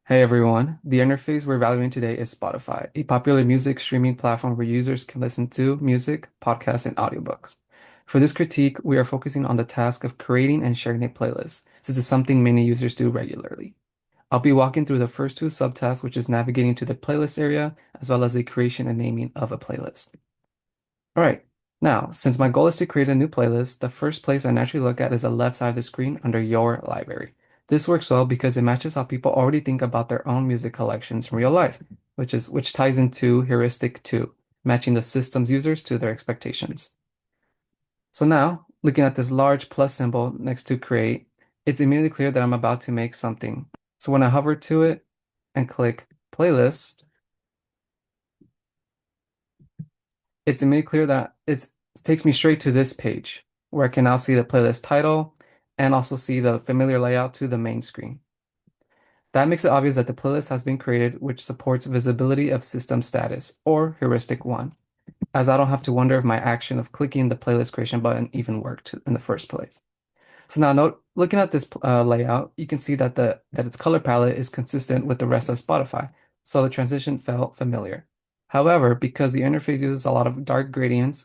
Hey everyone, the interface we're evaluating today is Spotify, a popular music streaming platform where users can listen to music, podcasts, and audiobooks. For this critique, we are focusing on the task of creating and sharing a playlist, since it's something many users do regularly. I'll be walking through the first two subtasks, which is navigating to the playlist area, as well as the creation and naming of a playlist. All right, now, since my goal is to create a new playlist, the first place I naturally look at is the left side of the screen under Your Library. This works well because it matches how people already think about their own music collections in real life, which ties into heuristic 2, matching the system's users to their expectations. So now, looking at this large plus symbol next to create, it's immediately clear that I'm about to make something. So when I hover to it and click playlist, it's immediately clear that it takes me straight to this page where I can now see the playlist title and also see the familiar layout to the main screen. That makes it obvious that the playlist has been created, which supports visibility of system status, or heuristic 1, as I don't have to wonder if my action of clicking the playlist creation button even worked in the first place. So now note, looking at this layout, you can see that its color palette is consistent with the rest of Spotify, so the transition felt familiar. However, because the interface uses a lot of dark gradients,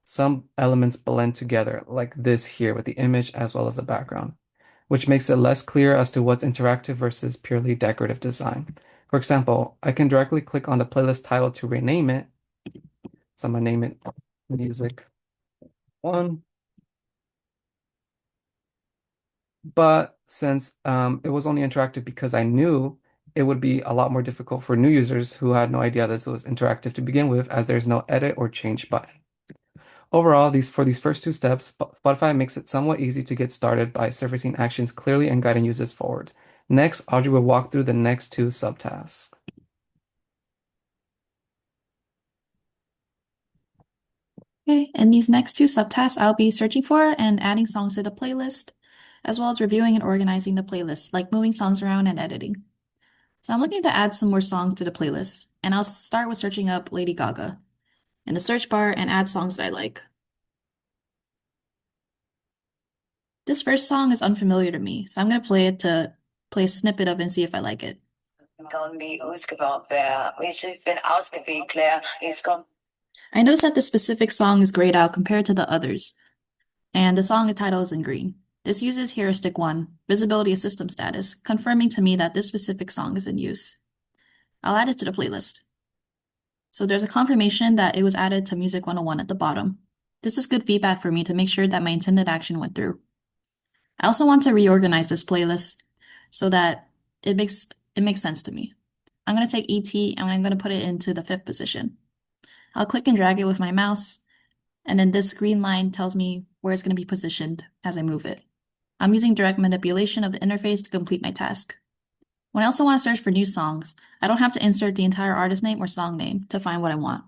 some elements blend together, like this here with the image as well as the background, which makes it less clear as to what's interactive versus purely decorative design. For example, I can directly click on the playlist title to rename it. So I'm gonna name it Music 1. But since it was only interactive because I knew it would be a lot more difficult for new users who had no idea this was interactive to begin with, as there's no edit or change button. Overall, for these first two steps, Spotify makes it somewhat easy to get started by surfacing actions clearly and guiding users forward. Next, Audrey will walk through the next two subtasks. Okay, in these next two subtasks, I'll be searching for and adding songs to the playlist, as well as reviewing and organizing the playlist, like moving songs around and editing. So I'm looking to add some more songs to the playlist, and I'll start with searching up Lady Gaga in the search bar and add songs that I like. This first song is unfamiliar to me, so I'm going to play a snippet of it and see if I like it. I noticed that the specific song is grayed out compared to the others, and the song title is in green. This uses heuristic 1, visibility of system status, confirming to me that this specific song is in use. I'll add it to the playlist. So there's a confirmation that it was added to Music 101 at the bottom. This is good feedback for me to make sure that my intended action went through. I also want to reorganize this playlist so that it makes sense to me. I'm going to take ET and I'm going to put it into the 5th position. I'll click and drag it with my mouse, and then this green line tells me where it's going to be positioned as I move it. I'm using direct manipulation of the interface to complete my task. When I also want to search for new songs, I don't have to insert the entire artist name or song name to find what I want.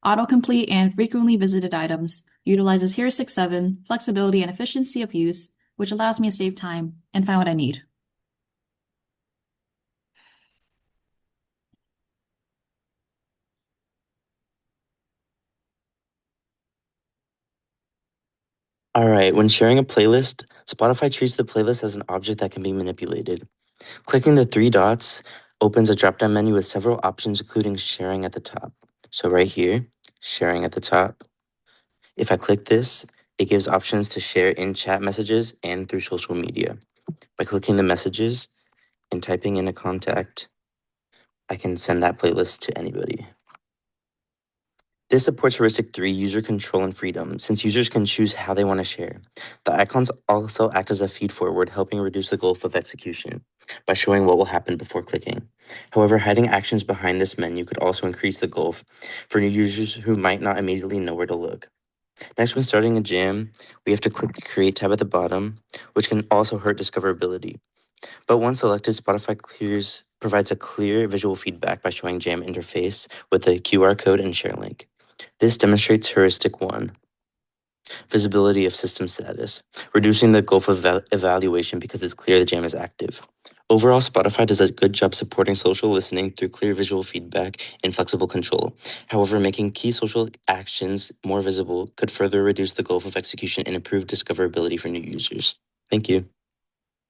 Autocomplete and frequently visited items utilizes heuristic 7, flexibility and efficiency of use, which allows me to save time and find what I need. All right, when sharing a playlist, Spotify treats the playlist as an object that can be manipulated. Clicking the three dots opens a drop-down menu with several options, including sharing at the top. So right here, sharing at the top. If I click this, it gives options to share in chat messages and through social media. By clicking the messages and typing in a contact, I can send that playlist to anybody. This supports heuristic 3 user control and freedom, since users can choose how they want to share. The icons also act as a feed forward, helping reduce the gulf of execution by showing what will happen before clicking. However, hiding actions behind this menu could also increase the gulf for new users who might not immediately know where to look. Next, when starting a jam, we have to click the Create tab at the bottom, which can also hurt discoverability. But once selected, Spotify provides a clear visual feedback by showing jam interface with a QR code and share link. This demonstrates heuristic 1, visibility of system status, reducing the gulf of evaluation because it's clear the jam is active. Overall, Spotify does a good job supporting social listening through clear visual feedback and flexible control. However, making key social actions more visible could further reduce the gulf of execution and improve discoverability for new users. Thank you.